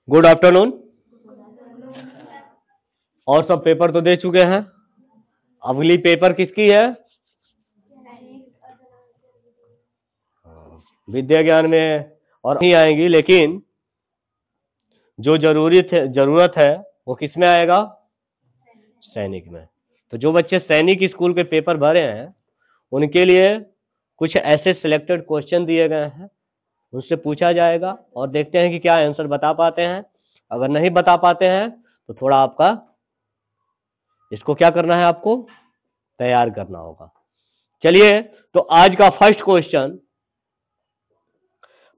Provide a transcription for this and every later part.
Good afternoon. और सब paper तो दे चुके हैं, अगली पेपर किसकी है? विद्या ज्ञान में और नहीं आएंगी, लेकिन जो जरूरत है वो किस में आएगा? सैनिक में। तो जो बच्चे सैनिक स्कूल के पेपर भरे हैं उनके लिए कुछ ऐसे सिलेक्टेड क्वेश्चन दिए गए हैं, उससे पूछा जाएगा और देखते हैं कि क्या आंसर बता पाते हैं। अगर नहीं बता पाते हैं तो थोड़ा आपका इसको क्या करना है, आपको तैयार करना होगा। चलिए, तो आज का फर्स्ट क्वेश्चन,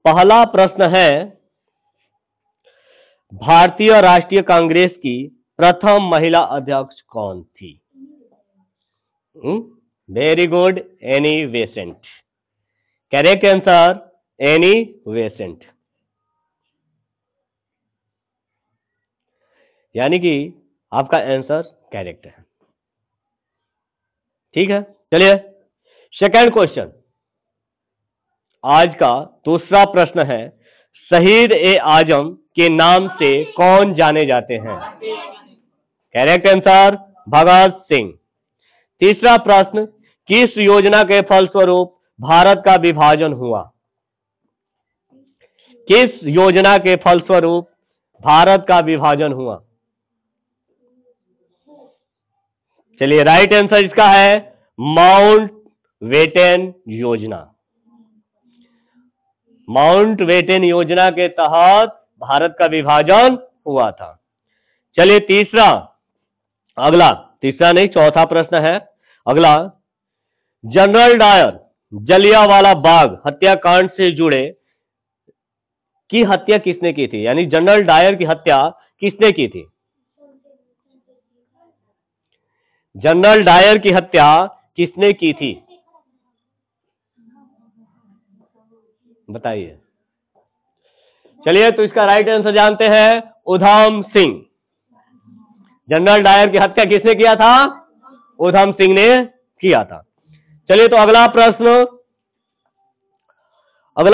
पहला प्रश्न है, भारतीय राष्ट्रीय कांग्रेस की प्रथम महिला अध्यक्ष कौन थी? Very good, Annie Besant. Correct answer Annie Besant, यानी कि आपका आंसर करेक्ट है। ठीक है, चलिए सेकंड क्वेश्चन, आज का दूसरा प्रश्न है, शहीद ए आजम के नाम से कौन जाने जाते हैं? Correct answer Bhagat Singh. तीसरा प्रश्न, किस योजना के फलस्वरूप भारत का विभाजन हुआ? किस योजना के फलस्वरूप भारत का विभाजन हुआ? चलिए, राइट आंसर इसका है माउंट बेटन योजना। माउंट बेटन योजना के तहत भारत का विभाजन हुआ था। चलिए तीसरा, अगला, तीसरा नहीं चौथा प्रश्न है अगला, जनरल डायर जलियांवाला बाग हत्याकांड से जुड़े की हत्या किसने की थी? यानी जनरल डायर की हत्या किसने की थी? जनरल डायर की हत्या किसने की थी? बताइए। चलिए, तो इसका राइट आंसर जानते हैं, उधम सिंह। जनरल डायर की हत्या किसने किया था? उधम सिंह ने किया था। चलिए, तो अगला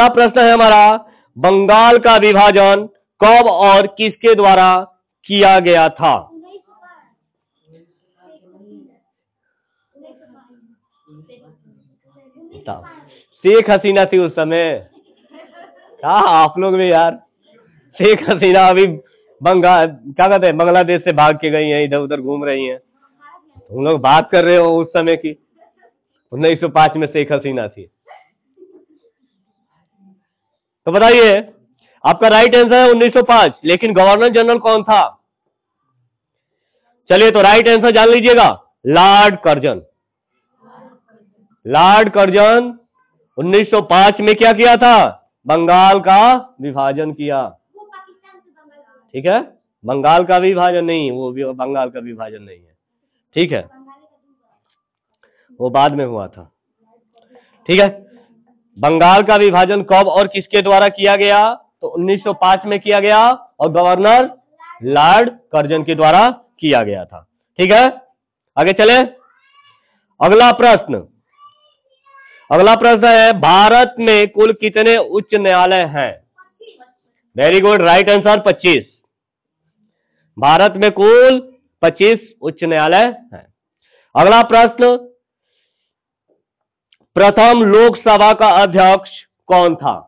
प्रश्न है हमारा, बंगाल का विभाजन कब और किसके द्वारा किया गया था? शेख हसीना थी उस समय। हाँ, आप लोग भी यार, शेख हसीना अभी बंगाल क्या कहते हैं, बांग्लादेश से भाग के गई हैं, इधर उधर घूम रही हैं। तुम लोग बात कर रहे हो उस समय की, 1905 में शेख हसीना थी। तो बताइए, आपका राइट आंसर है 1905, लेकिन गवर्नर जनरल कौन था? चलिए, तो राइट आंसर जान लीजिएगा, लॉर्ड कर्जन। लॉर्ड कर्जन 1905 में क्या किया था? बंगाल का विभाजन किया। ठीक है, बंगाल का विभाजन नहीं, वो भी बंगाल का विभाजन नहीं है। ठीक है, वो बाद में हुआ था। ठीक है, बंगाल का विभाजन कब और किसके द्वारा किया गया? तो 1905 में किया गया और गवर्नर लॉर्ड कर्जन के द्वारा किया गया था। ठीक है, आगे चले। अगला प्रश्न है, भारत में कुल कितने उच्च न्यायालय हैं? Very good, right answer 25। Bharat में कुल 25 उच्च न्यायालय हैं। अगला प्रश्न, प्रथम लोकसभा का अध्यक्ष कौन था?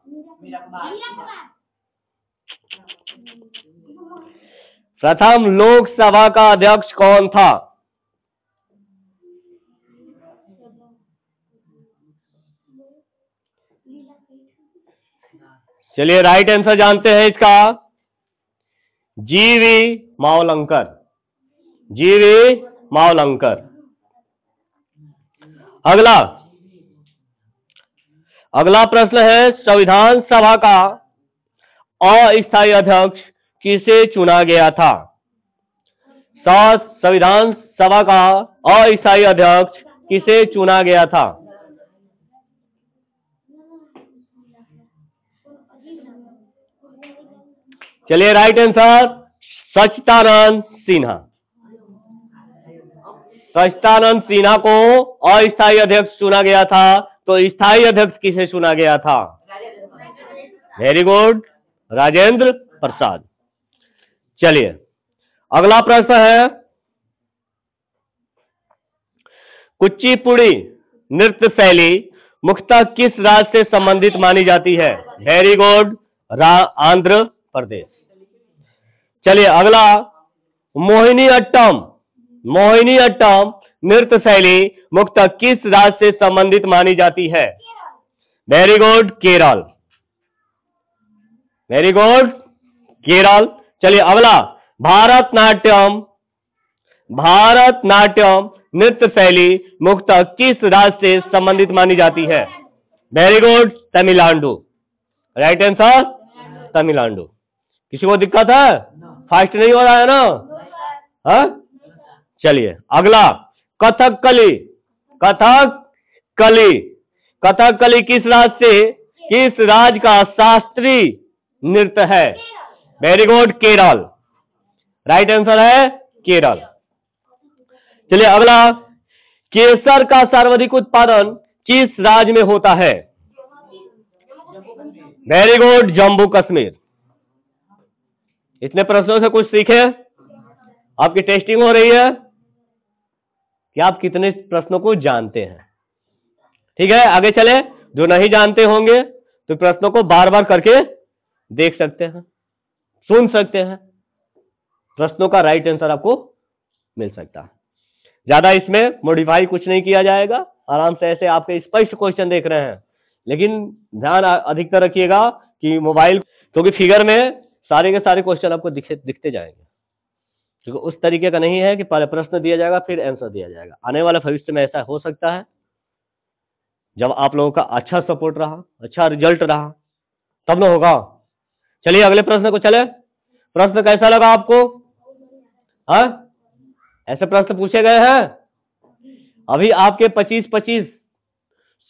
प्रथम लोकसभा का अध्यक्ष कौन था? चलिए, राइट आंसर जानते हैं इसका, जीवी मावलंकर। जीवी मावलंकर। अगला प्रश्न है, संविधान सभा का अस्थायी अध्यक्ष किसे चुना गया था? संविधान सभा का अस्थायी अध्यक्ष किसे चुना गया था? चलिए, राइट आंसर सच्चिदानंद सिन्हा। सच्चिदानंद सिन्हा को अस्थायी अध्यक्ष चुना गया था। तो स्थायी अध्यक्ष किसे चुना गया था? Very good, Rajendra Prasad. चलिए अगला प्रश्न है, कुचिपुड़ी नृत्य शैली मुख्यतः किस राज्य से संबंधित मानी जाती है? Very good, Andhra Pradesh. चलिए अगला, मोहिनीअट्टम नृत्य शैली मुख्यतः किस राज्य से संबंधित मानी जाती है? Very good, Kerala. Very good, Kerala. चलिए अगला, भारतनाट्यम नृत्य शैली मुख्यतः किस राज्य से संबंधित मानी जाती है? Very good, Tamil Nadu. Right answer, Tamil Nadu. किसी को दिक्कत है? फास्ट नहीं हो रहा है ना? हाँ, चलिए अगला, कथकली किस राज्य का शास्त्रीय नृत्य है? Very good, Kerala. Right answer है केरल। चलिए अगला, केसर का सर्वाधिक उत्पादन किस राज्य में होता है? Very good, Jammu Kashmir. इतने प्रश्नों से कुछ सीखे? आपकी टेस्टिंग हो रही है कि आप कितने प्रश्नों को जानते हैं। ठीक है, आगे चले। जो नहीं जानते होंगे तो प्रश्नों को बार बार करके देख सकते हैं, सुन सकते हैं, प्रश्नों का राइट आंसर आपको मिल सकता है। ज्यादा इसमें मॉडिफाई कुछ नहीं किया जाएगा, आराम से ऐसे आपके स्पष्ट क्वेश्चन देख रहे हैं। लेकिन ध्यान अधिकतर रखिएगा कि मोबाइल, क्योंकि फिगर में सारे के सारे क्वेश्चन आपको दिखते जाएंगे, क्योंकि उस तरीके का नहीं है कि पहले प्रश्न दिया जाएगा फिर आंसर दिया जाएगा। आने वाले भविष्य में ऐसा हो सकता है, जब आप लोगों का अच्छा सपोर्ट रहा, अच्छा रिजल्ट रहा, तब ना होगा। चलिए अगले प्रश्न को चले। प्रश्न कैसा लगा आपको? हाँ, ऐसे प्रश्न पूछे गए हैं। अभी आपके 25-25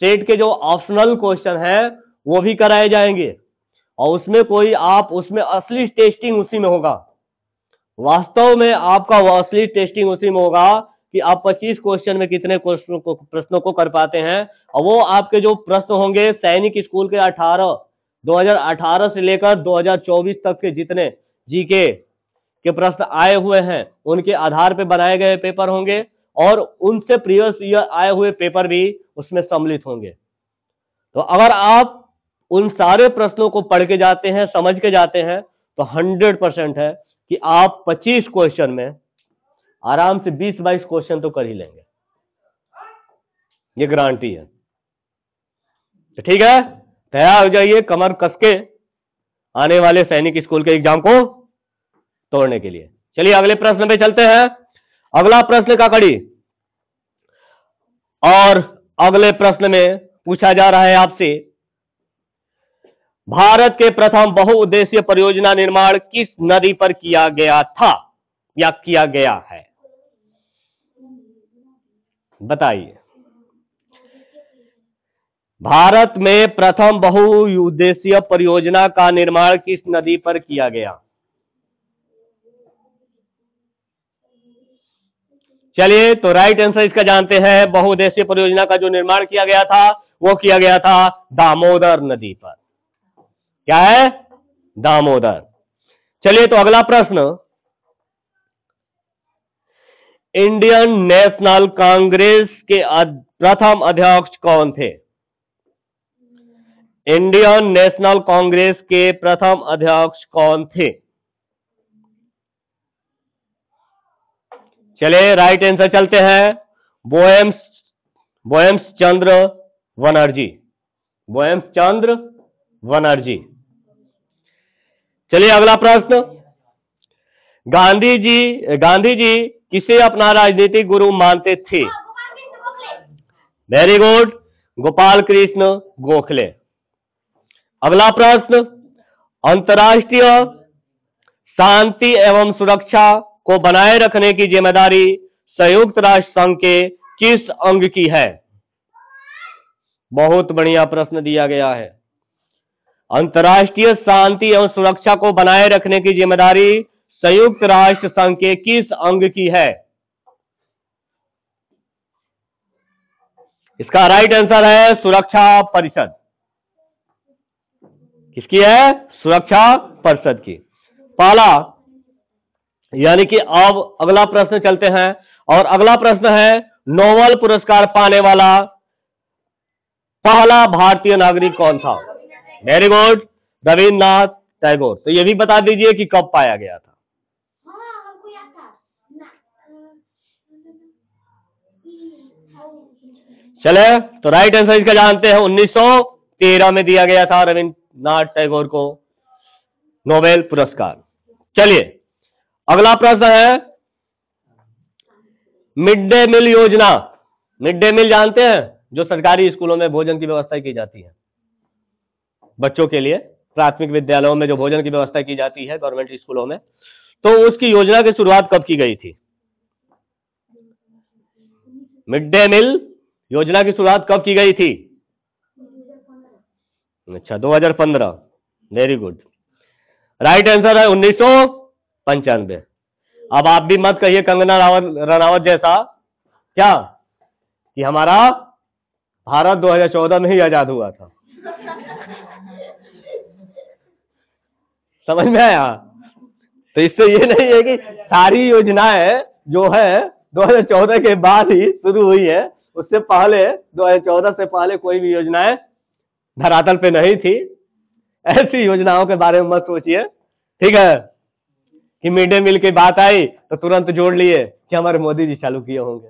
सेट के जो ऑप्शनल क्वेश्चन है वो भी कराए जाएंगे, और उसमें असली टेस्टिंग उसी में होगा। वास्तव में आपका वो असली टेस्टिंग उसी में होगा कि आप 25 क्वेश्चन में कितने प्रश्नों को कर पाते हैं। और वो आपके जो प्रश्न होंगे सैनिक स्कूल के 2018 से लेकर 2024 तक के जितने जीके के प्रश्न आए हुए हैं उनके आधार पर बनाए गए पेपर होंगे, और उनसे प्रीवियस ईयर आए हुए पेपर भी उसमें सम्मिलित होंगे। तो अगर आप उन सारे प्रश्नों को पढ़ के जाते हैं, समझ के जाते हैं, तो 100% है कि आप 25 क्वेश्चन में आराम से 20-22 क्वेश्चन तो कर ही लेंगे, ये गारंटी है। तो ठीक है, तैयार हो जाइए कमर कस के आने वाले सैनिक स्कूल के एग्जाम को तोड़ने के लिए। चलिए अगले प्रश्न पे चलते हैं। अगला प्रश्न का कड़ी, और अगले प्रश्न में पूछा जा रहा है आपसे, भारत के प्रथम बहुउद्देशीय परियोजना निर्माण किस नदी पर किया गया था या किया गया है? बताइए। भारत में प्रथम बहुउद्देशीय परियोजना का निर्माण किस नदी पर किया गया? चलिए, तो राइट आंसर इसका जानते हैं। बहुउद्देशीय परियोजना का जो निर्माण किया गया था वो किया गया था दामोदर नदी पर। क्या है? दामोदर। चलिए, तो अगला प्रश्न, इंडियन नेशनल कांग्रेस के प्रथम अध्यक्ष कौन थे? इंडियन नेशनल कांग्रेस के प्रथम अध्यक्ष कौन थे? चलिए राइट आंसर चलते हैं, बोएम्स चंद्र बनर्जी। चलिए अगला प्रश्न, गांधी जी किसे अपना राजनीतिक गुरु मानते थे? Very good, Gopal Krishna Gokhale. अगला प्रश्न, अंतर्राष्ट्रीय शांति एवं सुरक्षा को बनाए रखने की जिम्मेदारी संयुक्त राष्ट्र संघ के किस अंग की है? बहुत बढ़िया प्रश्न दिया गया है। अंतर्राष्ट्रीय शांति एवं सुरक्षा को बनाए रखने की जिम्मेदारी संयुक्त राष्ट्र संघ के किस अंग की है? इसका राइट आंसर है सुरक्षा परिषद। किसकी है? सुरक्षा परिषद की। पहला यानी कि अब अगला प्रश्न चलते हैं, और अगला प्रश्न है नोबेल पुरस्कार पाने वाला पहला भारतीय नागरिक कौन था? Very good, Rabindranath Tagore. तो ये भी बता दीजिए कि कब पाया गया था। चले, तो राइट आंसर इसका जानते हैं, 1913 में दिया गया था रविन्द्रनाथ टैगोर को नोबेल पुरस्कार। चलिए अगला प्रश्न है मिड डे मील योजना। मिड डे मील जानते हैं, जो सरकारी स्कूलों में भोजन की व्यवस्था की जाती है बच्चों के लिए, प्राथमिक विद्यालयों में जो भोजन की व्यवस्था की जाती है गवर्नमेंट स्कूलों में, तो उसकी योजना की शुरुआत कब की गई थी? मिड डे मील योजना की शुरुआत कब की गई थी? अच्छा, 2015। वेरी गुड, राइट आंसर है 1995। अब आप भी मत कहिए कंगना रनावत जैसा क्या कि हमारा भारत 2014 में ही आजाद हुआ था। समझ में आया? तो इससे ये नहीं है कि सारी योजनाएं जो है 2014 के बाद ही शुरू हुई है, उससे पहले 2014 से पहले कोई भी योजनाएं धरातल पे नहीं थी। ऐसी योजनाओं के बारे में मत सोचिए, ठीक है, कि मिड डे मील की बात आई तो तुरंत जोड़ लिए कि हमारे मोदी जी चालू किए होंगे।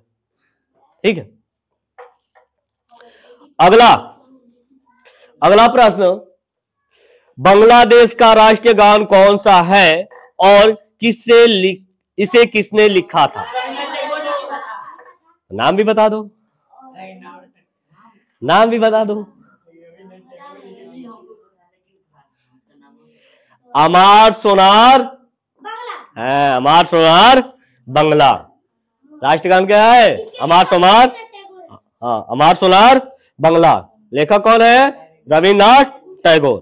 ठीक है, अगला प्रश्न, बांग्लादेश का राष्ट्रीय गान कौन सा है और इसे किसने लिखा था? नाम भी बता दो, नाम भी बता दो। अमार सोनार है, अमार सोनार बंगला। राष्ट्रगान क्या है? अमार सोनार, हाँ, अमार सोनार बंगला। लेखक कौन है? रविन्द्रनाथ टैगोर।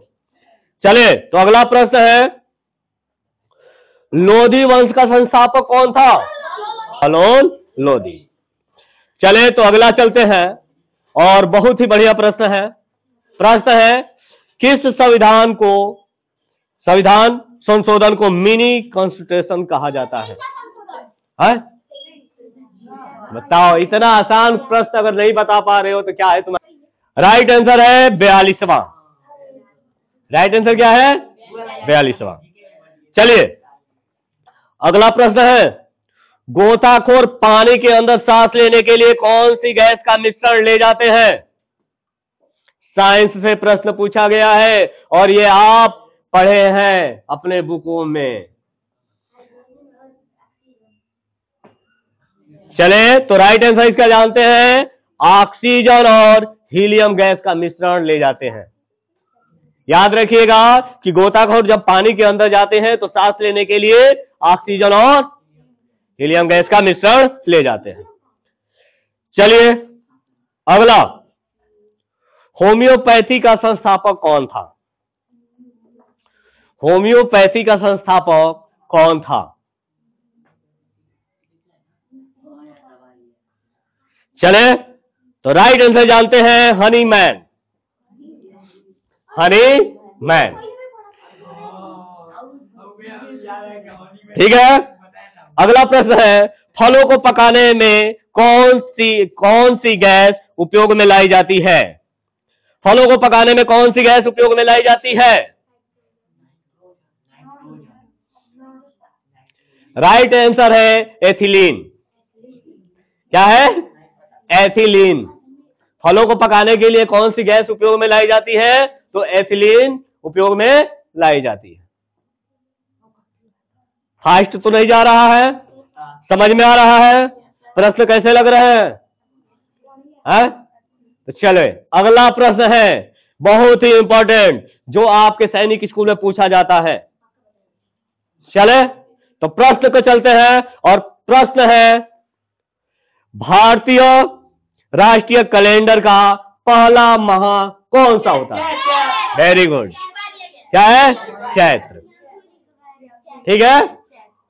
चले, तो अगला प्रश्न है लोधी वंश का संस्थापक कौन था? अलोन लोधी। चले, तो अगला चलते हैं, और बहुत ही बढ़िया प्रश्न है। प्रश्न है किस संविधान संशोधन को मिनी कॉन्स्टिट्यूशन कहा जाता है? बताओ, इतना आसान प्रश्न अगर नहीं बता पा रहे हो तो क्या है तुम्हारा? राइट आंसर है 42वां। राइट आंसर क्या है? 42वां। चलिए अगला प्रश्न है गोताखोर पानी के अंदर सांस लेने के लिए कौन सी गैस का मिश्रण ले जाते हैं? साइंस से प्रश्न पूछा गया है और ये आप पढ़े हैं अपने बुकों में। चले, तो राइट आंसर इसका जानते हैं, ऑक्सीजन और हीलियम गैस का मिश्रण ले जाते हैं। याद रखिएगा कि गोताखोर जब पानी के अंदर जाते हैं तो सांस लेने के लिए ऑक्सीजन और हीलियम गैस का मिश्रण ले जाते हैं। चलिए अगला, होम्योपैथी का संस्थापक कौन था? होम्योपैथी का संस्थापक कौन था? चले, तो राइट आंसर जानते हैं, हनीमैन। हनीमैन, ठीक है। अगला प्रश्न है फलों को पकाने में कौन सी गैस उपयोग में लाई जाती है? फलों को पकाने में कौन सी गैस उपयोग में लाई जाती है? राइट आंसर है एथिलीन। क्या है? एथिलीन। फलों को पकाने के लिए कौन सी गैस उपयोग में लाई जाती है? तो एथिलीन उपयोग में लाई जाती है। फास्ट तो नहीं जा रहा है? समझ में आ रहा है? प्रश्न कैसे लग रहे हैं? तो चले अगला प्रश्न है बहुत ही इंपॉर्टेंट, जो आपके सैनिक स्कूल में पूछा जाता है। चले, तो प्रश्न को चलते हैं, और प्रश्न है भारतीय राष्ट्रीय कैलेंडर का पहला माह कौन सा होता है? वेरी गुड, क्या है? चैत्र। ठीक है,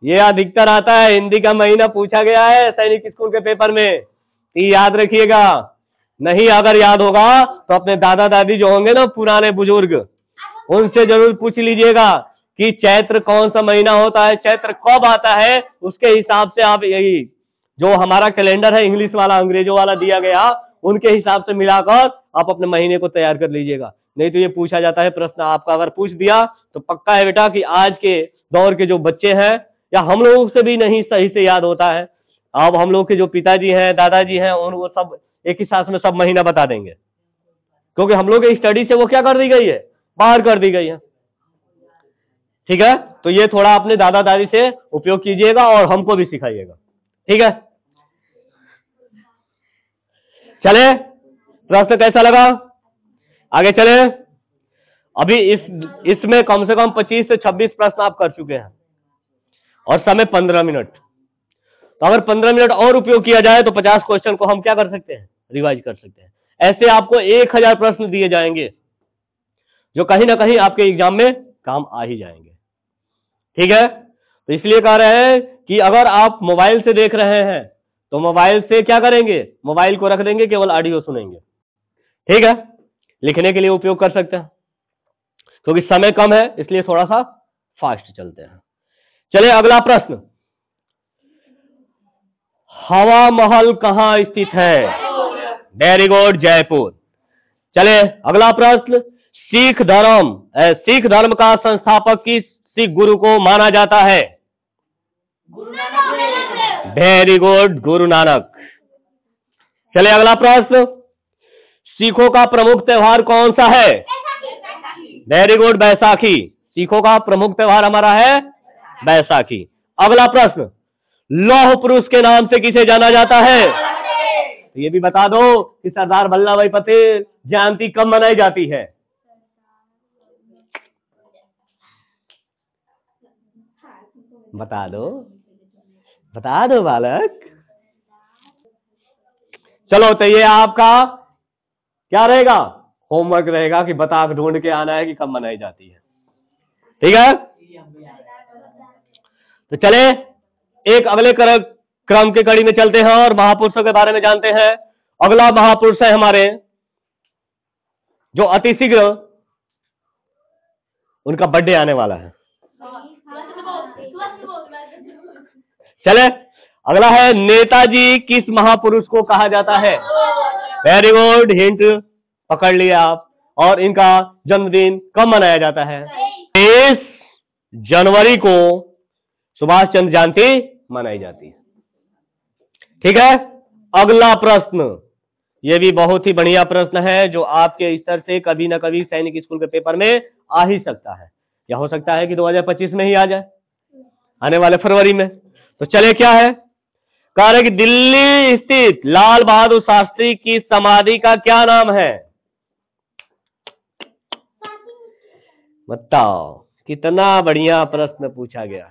ये अधिकतर आता है, हिंदी का महीना पूछा गया है सैनिक स्कूल के पेपर में, याद रखिएगा। नहीं अगर याद होगा तो अपने दादा दादी जो होंगे ना पुराने बुजुर्ग, उनसे जरूर पूछ लीजिएगा कि चैत्र कौन सा महीना होता है, चैत्र कब आता है, उसके हिसाब से आप यही जो हमारा कैलेंडर है इंग्लिश वाला अंग्रेजों वाला दिया गया उनके हिसाब से मिलाकर आप अपने महीने को तैयार कर लीजिएगा। नहीं तो ये पूछा जाता है प्रश्न, आपका अगर पूछ दिया तो पक्का है बेटा कि आज के दौर के जो बच्चे हैं या हम लोगों से भी नहीं सही से याद होता है, अब हम लोग के जो पिताजी हैं दादाजी हैं उन वो सब एक ही साथ में सब महीना बता देंगे, क्योंकि हम लोग की स्टडी से वो क्या कर दी गई है, बाहर कर दी गई है। ठीक है, तो ये थोड़ा अपने दादा दादी से उपयोग कीजिएगा और हमको भी सिखाइएगा। ठीक है, चले प्रश्न कैसा लगा, आगे चले। अभी इसमें कम से कम 25 से 26 प्रश्न आप कर चुके हैं और समय 15 मिनट। तो अगर 15 मिनट और उपयोग किया जाए तो 50 क्वेश्चन को हम क्या कर सकते हैं, रिवाइज कर सकते हैं। ऐसे आपको 1000 प्रश्न दिए जाएंगे जो कहीं ना कहीं आपके एग्जाम में काम आ ही जाएंगे। ठीक है, तो इसलिए कह रहे हैं कि अगर आप मोबाइल से देख रहे हैं तो मोबाइल से क्या करेंगे, मोबाइल को रख देंगे, केवल ऑडियो सुनेंगे। ठीक है, लिखने के लिए उपयोग कर सकते हैं, क्योंकि समय कम है इसलिए थोड़ा सा फास्ट चलते हैं। चलिए अगला प्रश्न, हवा महल कहाँ स्थित है? Very good, Jaipur. चले अगला प्रश्न, सिख धर्म का संस्थापक किस सिख गुरु को माना जाता है? Very good, Guru Nanak. चले अगला प्रश्न, सिखों का प्रमुख त्योहार कौन सा है? Very good, Baisakhi. सिखों का प्रमुख त्योहार हमारा है बैसाखी। अगला प्रश्न, लौह पुरुष के नाम से किसे जाना जाता है? तो ये भी बता दो कि सरदार वल्लभ भाई पटेल जयंती कब मनाई जाती है? बता दो बालक। चलो तो ये आपका क्या रहेगा, होमवर्क रहेगा कि बता ढूंढ के आना है कि कब मनाई जाती है। ठीक है, तो चले एक अगले क्रम के कड़ी में चलते हैं और महापुरुषों के बारे में जानते हैं। अगला महापुरुष है हमारे जो अति शीघ्र उनका बर्थडे आने वाला है। चले अगला है, नेताजी किस महापुरुष को कहा जाता है? वेरी गुड, हिंट पकड़ लिया आप। और इनका जन्मदिन कब मनाया जाता है? 23 जनवरी को सुभाष चंद्र जयंती मनाई जाती है। ठीक है, अगला प्रश्न, यह भी बहुत ही बढ़िया प्रश्न है जो आपके स्तर से कभी ना कभी सैनिक स्कूल के पेपर में आ ही सकता है, या हो सकता है कि 2025 में ही आ जाए, आने वाले फरवरी में। तो चले क्या है, कह रहे कि दिल्ली स्थित लाल बहादुर शास्त्री की समाधि का क्या नाम है? बताओ, कितना बढ़िया प्रश्न पूछा गया।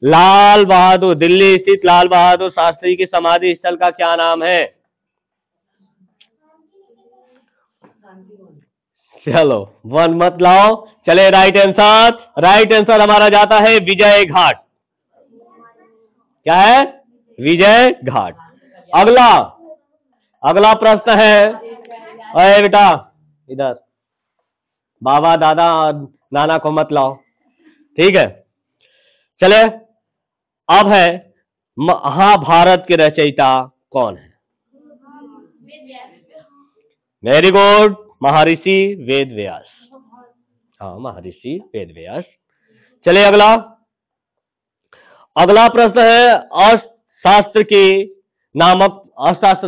दिल्ली स्थित लाल बहादुर शास्त्री की समाधि स्थल का क्या नाम है? चलो वन मत लाओ, चले राइट आंसर हमारा जाता है विजय घाट। क्या है? विजय घाट। अगला प्रश्न है, अरे बेटा इधर, बाबा दादा नाना को मत लाओ। ठीक है, चले अब है, महाभारत के रचयिता कौन है? वेरी गुड, महर्षि वेद व्यास। हाँ, महर्षि वेद व्यास। चले अगला प्रश्न है, अर्थशास्त्र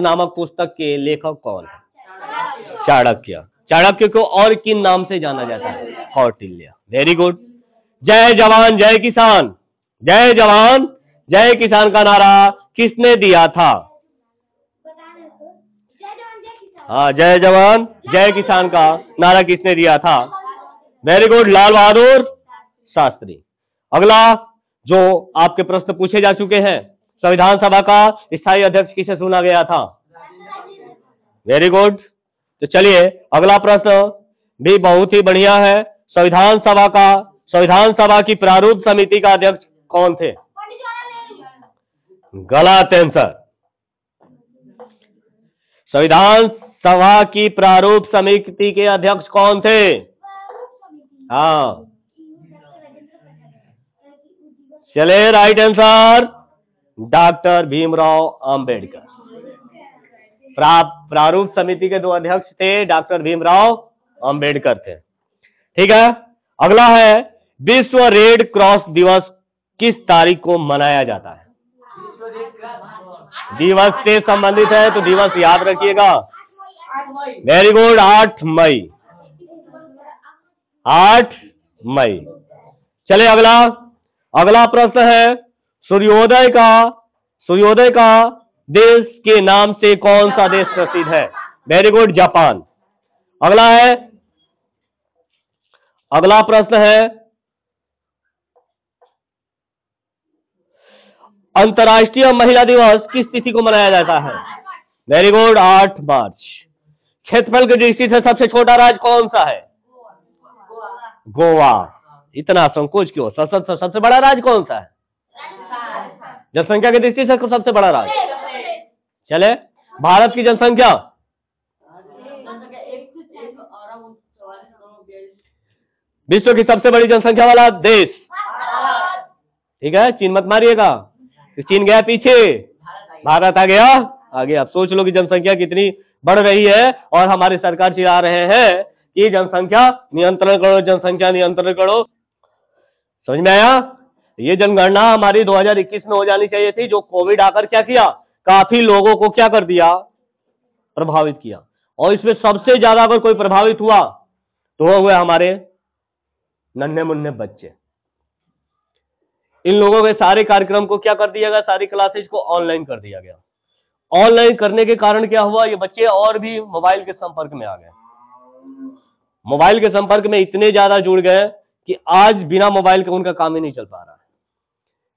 नामक पुस्तक के लेखक कौन है? चाणक्य को और किन नाम से जाना जाता है? कौटिल्य। Very good. जय जवान जय किसान, जय जवान जय किसान का नारा किसने दिया था? हाँ, जय जवान जय किसान का नारा किसने दिया था? Very good, Lal Bahadur Shastri. अगला जो आपके प्रश्न पूछे जा चुके हैं, संविधान सभा का स्थायी अध्यक्ष किसे चुना गया था? Very good. तो चलिए अगला प्रश्न भी बहुत ही बढ़िया है, संविधान सभा की प्रारूप समिति का अध्यक्ष कौन थे? गलत आंसर। संविधान सभा की प्रारूप समिति के अध्यक्ष कौन थे? हाँ, चले, right answer doctor Bhimrao Ambedkar. प्रारूप समिति के 2 अध्यक्ष थे, डॉक्टर भीमराव अंबेडकर थे। ठीक है, अगला है विश्व रेड क्रॉस दिवस किस तारीख को मनाया जाता है? दिवस से संबंधित है तो दिवस याद रखिएगा। वेरी गुड, 8 मई। 8 मई। चले अगला प्रश्न है सूर्योदय का देश के नाम से कौन सा देश प्रसिद्ध है? Very good, Japan. अगला प्रश्न है अंतर्राष्ट्रीय महिला दिवस किस तिथि को मनाया जाता है? वेरी गुड, 8 मार्च। क्षेत्रफल की दृष्टि से सबसे छोटा राज्य कौन सा है? गोवा। इतना संकोच क्यों? सबसे बड़ा राज्य कौन सा है? जनसंख्या की दृष्टि से सबसे बड़ा राज्य। चले, भारत की जनसंख्या विश्व की सबसे बड़ी जनसंख्या वाला देश। ठीक है, चीन मत मारिएगा, चीन गया पीछे, भारत आ गया आगे। आप सोच लो कि जनसंख्या कितनी बढ़ रही है और हमारी सरकार चिल्ला रहे हैं कि जनसंख्या नियंत्रण करो, जनसंख्या नियंत्रण करो। समझ में आया? ये जनगणना हमारी 2021 में हो जानी चाहिए थी। जो कोविड आकर क्या किया, काफी लोगों को क्या कर दिया, प्रभावित किया। और इसमें सबसे ज्यादा अगर कोई प्रभावित हुआ तो वो हुए हमारे नन्हे मुन्ने बच्चे। इन लोगों के सारे कार्यक्रम को क्या कर दिया गया, सारी क्लासेज को ऑनलाइन कर दिया गया। ऑनलाइन करने के कारण क्या हुआ, ये बच्चे और भी मोबाइल के संपर्क में आ गए। मोबाइल के संपर्क में इतने ज्यादा जुड़ गए कि आज बिना मोबाइल के उनका काम ही नहीं चल पा रहा है।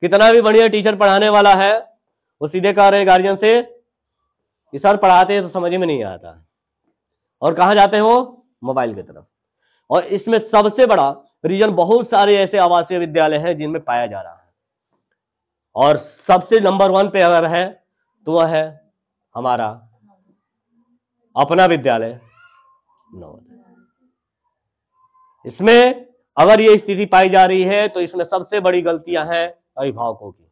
कितना भी बढ़िया टीचर पढ़ाने वाला है, वो सीधे कह रहे गार्जियन से कि सर पढ़ाते हैं तो समझ में नहीं आता, और कहां जाते हैं वो, मोबाइल की तरफ। और इसमें सबसे बड़ा रीजन बहुत सारे ऐसे आवासीय विद्यालय हैं जिनमें पाया जा रहा है, और सबसे नंबर 1 पे अगर है तो वह है हमारा अपना विद्यालय नवोदय। इसमें अगर ये स्थिति पाई जा रही है तो इसमें सबसे बड़ी गलतियां हैं अभिभावकों की।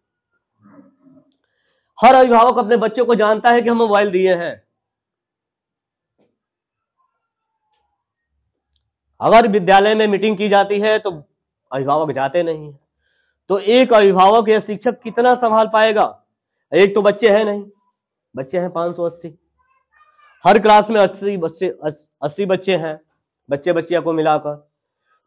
हर अभिभावक अपने बच्चों को जानता है कि हम मोबाइल दिए हैं, अगर विद्यालय में मीटिंग की जाती है तो अभिभावक जाते नहीं है। तो एक अभिभावक या शिक्षक कितना संभाल पाएगा? एक तो बच्चे हैं नहीं, बच्चे हैं 580, हर क्लास में 80 बच्चे हैं, बच्चियों को मिलाकर।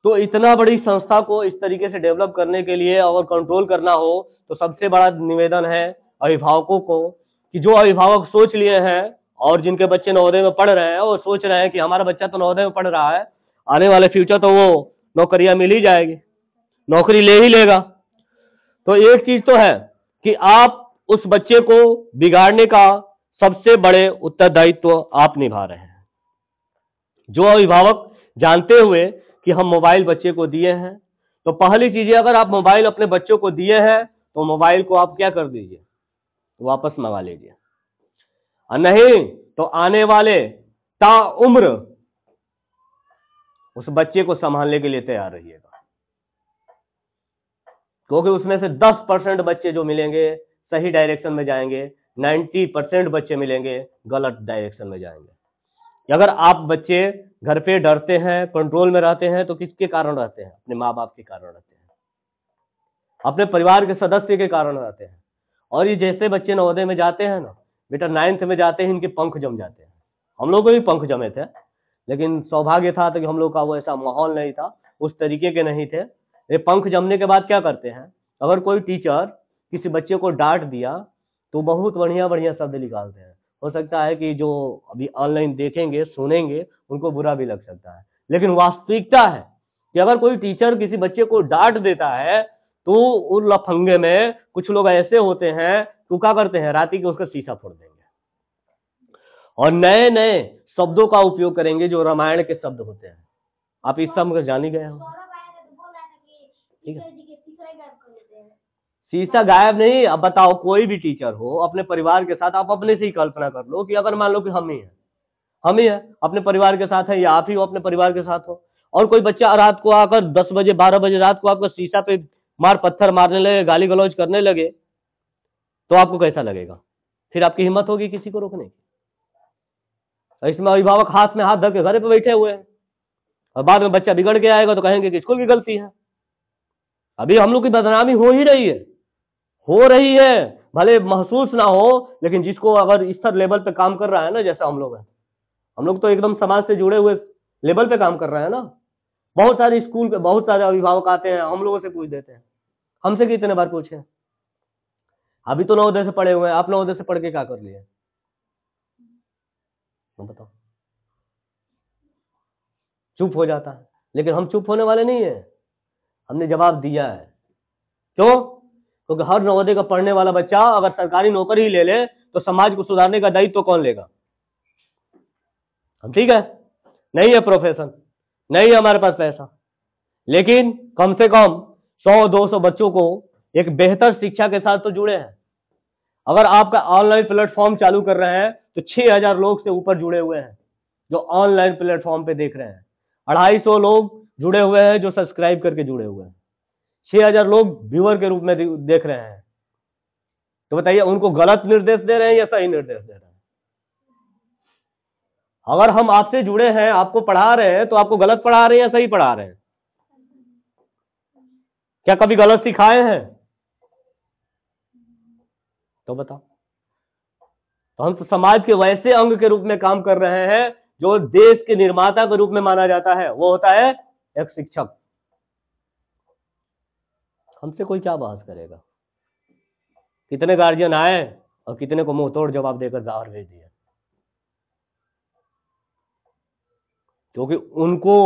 तो इतना बड़ी संस्था को इस तरीके से डेवलप करने के लिए और कंट्रोल करना हो तो सबसे बड़ा निवेदन है अभिभावकों को कि जो अभिभावक सोच लिए हैं और जिनके बच्चे नवोदय में पढ़ रहे हैं और सोच रहे हैं कि हमारा बच्चा तो नवोदय में पढ़ रहा है, आने वाले फ्यूचर तो वो नौकरियां मिल ही जाएगी, नौकरी ले ही लेगा। तो एक चीज तो है कि आप उस बच्चे को बिगाड़ने का सबसे बड़े उत्तरदायित्व आप निभा रहे हैं। जो अभिभावक जानते हुए कि हम मोबाइल बच्चे को दिए हैं, तो पहली चीज अगर आप मोबाइल अपने बच्चों को दिए हैं तो मोबाइल को आप क्या कर दीजिए, वापस मंगा लीजिए, और नहीं तो आने वाले ताउम्र उस बच्चे को संभालने के लिए तैयार रहिएगा, क्योंकि उसमें से 10% बच्चे जो मिलेंगे सही डायरेक्शन में जाएंगे, 90% बच्चे मिलेंगे गलत डायरेक्शन में जाएंगे। अगर आप बच्चे घर पे डरते हैं, कंट्रोल में रहते हैं, तो किसके कारण रहते हैं? अपने माँ बाप के कारण रहते हैं, अपने परिवार के सदस्य के कारण रहते हैं। और ये जैसे बच्चे नवोदय में जाते हैं ना बेटा, 9th में जाते हैं इनके पंख जम जाते हैं। हम लोग को भी पंख जमे थे, लेकिन सौभाग्य था कि हम लोग का वो ऐसा माहौल नहीं था, उस तरीके के नहीं थे। ये पंख जमने के बाद क्या करते हैं, अगर कोई टीचर किसी बच्चे को डांट दिया तो बहुत बढ़िया बढ़िया शब्द निकालते हैं। हो सकता है कि जो अभी ऑनलाइन देखेंगे सुनेंगे उनको बुरा भी लग सकता है, लेकिन वास्तविकता है कि अगर कोई टीचर किसी बच्चे को डांट देता है तो उन लफंगे में कुछ लोग ऐसे होते हैं तो क्या करते हैं, राती के उसका शीशा फोड़ देंगे और नए नए शब्दों का उपयोग करेंगे जो रामायण के शब्द होते हैं। आप इस सब में जान ही गए हो। ठीक है, शीशा गायब नहीं। अब बताओ, कोई भी टीचर हो अपने परिवार के साथ, आप अपने से ही कल्पना कर लो कि अगर मान लो कि हम ही है अपने परिवार के साथ है, या आप ही हो अपने परिवार के साथ हो, और कोई बच्चा रात को आकर 10 बजे 12 बजे रात को आपका शीशा पे मार पत्थर मारने लगे, गाली गलौज करने लगे, तो आपको कैसा लगेगा? फिर आपकी हिम्मत होगी किसी को रोकने की? इसमें अभिभावक हाथ में हाथ धर के घर पे बैठे हुए हैं, और बाद में बच्चा बिगड़ के आएगा तो कहेंगे कि स्कूल की गलती है। अभी हम लोग की बदनामी हो ही रही है, हो रही है, भले महसूस ना हो, लेकिन जिसको अगर स्तर लेवल पे काम कर रहा है ना, जैसा हम लोग हैं, हम लोग तो एकदम समाज से जुड़े हुए लेवल पे काम कर रहे हैं ना। बहुत सारे स्कूल पे बहुत सारे अभिभावक आते हैं, हम लोगों से पूछ देते हैं, हमसे कितने बार पूछे, अभी तो नवोदय से पढ़े हुए हैं, आप नवोदय से पढ़ के क्या कर लिए? बताओ। चुप हो जाता है, लेकिन हम चुप होने वाले नहीं है, हमने जवाब दिया है। क्यों? क्योंकि हर नवोदय का पढ़ने वाला बच्चा अगर सरकारी नौकरी ही ले ले तो समाज को सुधारने का दायित्व तो कौन लेगा? हम। ठीक है, नहीं है प्रोफेशन, नहीं है हमारे पास पैसा, लेकिन कम से कम 100-200 बच्चों को एक बेहतर शिक्षा के साथ तो जुड़े हैं। अगर आपका ऑनलाइन प्लेटफॉर्म चालू कर रहे हैं तो 6000 लोग से ऊपर जुड़े हुए हैं जो ऑनलाइन प्लेटफॉर्म पे देख रहे हैं, 250 लोग जुड़े हुए हैं जो सब्सक्राइब करके जुड़े हुए हैं, 6000 लोग व्यूअर के रूप में देख रहे हैं। तो बताइए, उनको गलत निर्देश दे रहे हैं या सही निर्देश दे रहे हैं? अगर हम आपसे जुड़े हैं, आपको पढ़ा रहे हैं, तो आपको गलत पढ़ा रहे हैं या सही पढ़ा रहे हैं? क्या कभी गलत सिखाए हैं? तो बताओ। तो हम तो समाज के वैसे अंग के रूप में काम कर रहे हैं जो देश के निर्माता के रूप में माना जाता है, वो होता है एक शिक्षक। हमसे कोई क्या बहस करेगा? कितने गार्जियन आए और कितने को मुंह तोड़ जवाब देकर बाहर भेज दिया, क्योंकि उनको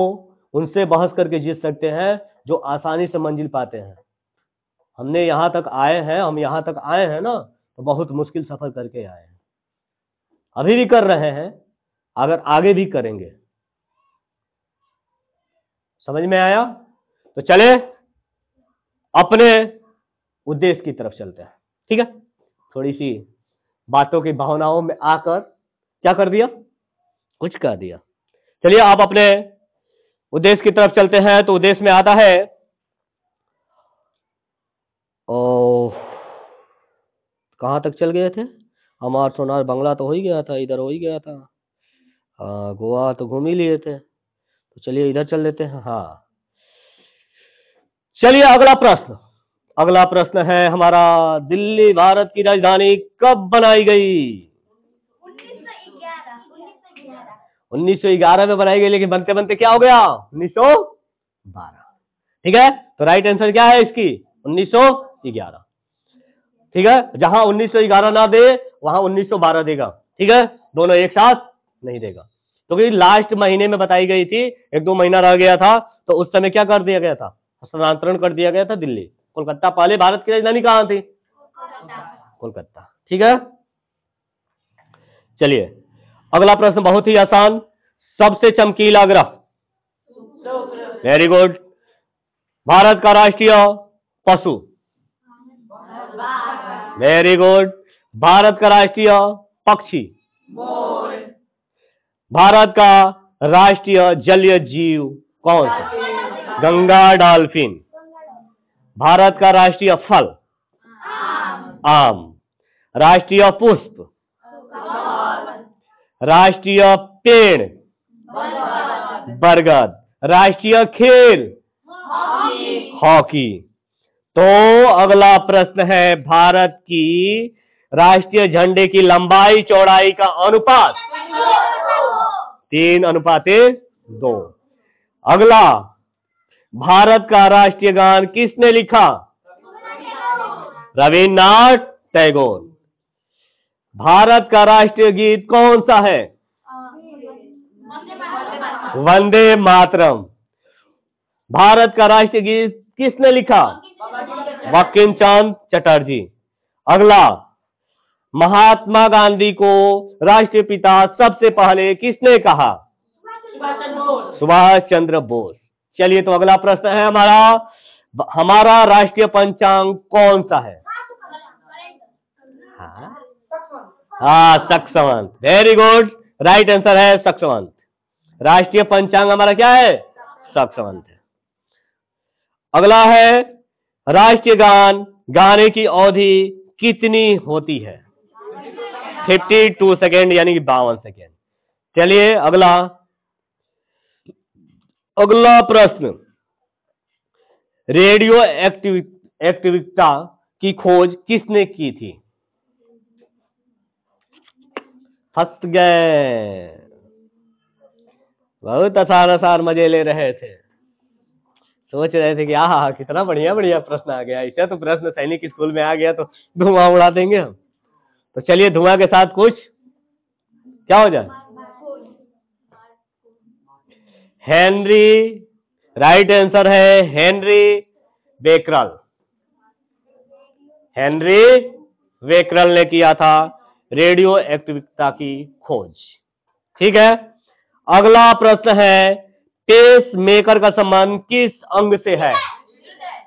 उनसे बहस करके जीत सकते हैं जो आसानी से मंजिल पाते हैं। हमने यहां तक आए हैं, हम यहां तक आए हैं ना, तो बहुत मुश्किल सफर करके आए हैं, अभी भी कर रहे हैं, अगर आगे भी करेंगे। समझ में आया? तो चले अपने उद्देश्य की तरफ चलते हैं। ठीक है, थोड़ी सी बातों की भावनाओं में आकर क्या कर दिया, कुछ कर दिया। चलिए आप अपने उद्देश्य की तरफ चलते हैं। तो उद्देश्य में आता है, कहां तक चल गए थे? हमार सोनार बंगला तो हो ही गया था, इधर हो ही गया था, गोवा तो घूम ही लिए थे, तो चलिए इधर चल लेते हैं। हाँ, चलिए अगला प्रश्न है हमारा, दिल्ली भारत की राजधानी कब बनाई गई? 1911 में बनाई गई, लेकिन बनते बनते क्या हो गया? 1912। ठीक है, तो राइट आंसर क्या है इसकी? 1911। ठीक है, जहां 1911 ना दे वहां 1912 देगा। ठीक है, दोनों एक साथ नहीं देगा, क्योंकि लास्ट महीने में बताई गई थी, 1-2 महीना रह गया था, तो उस समय क्या कर दिया गया था? हस्तांतरण कर दिया गया था दिल्ली। कोलकाता पहले भारत की राजधानी कहां थी? कोलकाता। ठीक है, चलिए अगला प्रश्न बहुत ही आसान, सबसे चमकीला ग्रह। Very good. भारत का राष्ट्रीय पशु। Very good. भारत का राष्ट्रीय पक्षी। भारत का राष्ट्रीय जलीय जीव कौन सा? गंगा डॉल्फिन। भारत का राष्ट्रीय फल? आम। राष्ट्रीय पुष्प? राष्ट्रीय पेड़? बरगद। राष्ट्रीय खेल? हॉकी। तो अगला प्रश्न है, भारत की राष्ट्रीय झंडे की लंबाई चौड़ाई का अनुपात? 3:2। अगला, भारत का राष्ट्रीय गान किसने लिखा? रविन्द्रनाथ टैगोर। भारत का राष्ट्रीय गीत कौन सा है? वंदे मातरम। भारत का राष्ट्रीय गीत किसने लिखा? बंकिम चंद्र चटर्जी। अगला, महात्मा गांधी को राष्ट्रीय पिता सबसे पहले किसने कहा? सुभाष चंद्र बोस। चलिए, तो अगला प्रश्न है हमारा राष्ट्रीय पंचांग कौन सा है? हाँ, सक्सवंत। वेरी गुड, राइट आंसर है सक्सवंत। राष्ट्रीय पंचांग हमारा क्या है? सक्सवंत है। अगला है राष्ट्रीय गान गाने की अवधि कितनी होती है? 52 सेकेंड यानी कि 52 सेकेंड। चलिए अगला प्रश्न, रेडियो एक्टिविटा की खोज किसने की थी? फंस गए, बहुत आसान मजे ले रहे थे, सोच रहे थे कि आहा कितना बढ़िया बढ़िया प्रश्न आ गया, इसे तो प्रश्न सैनिक स्कूल में आ गया तो धुआं उड़ा देंगे हम। तो चलिए धुआं के साथ कुछ क्या हो जाए? हेनरी, राइट आंसर है हेनरी बेकरल। हेनरी बेकरल ने किया था रेडियो एक्टिविटा की खोज। ठीक है, अगला प्रश्न है, पेस मेकर का संबंध किस अंग से है?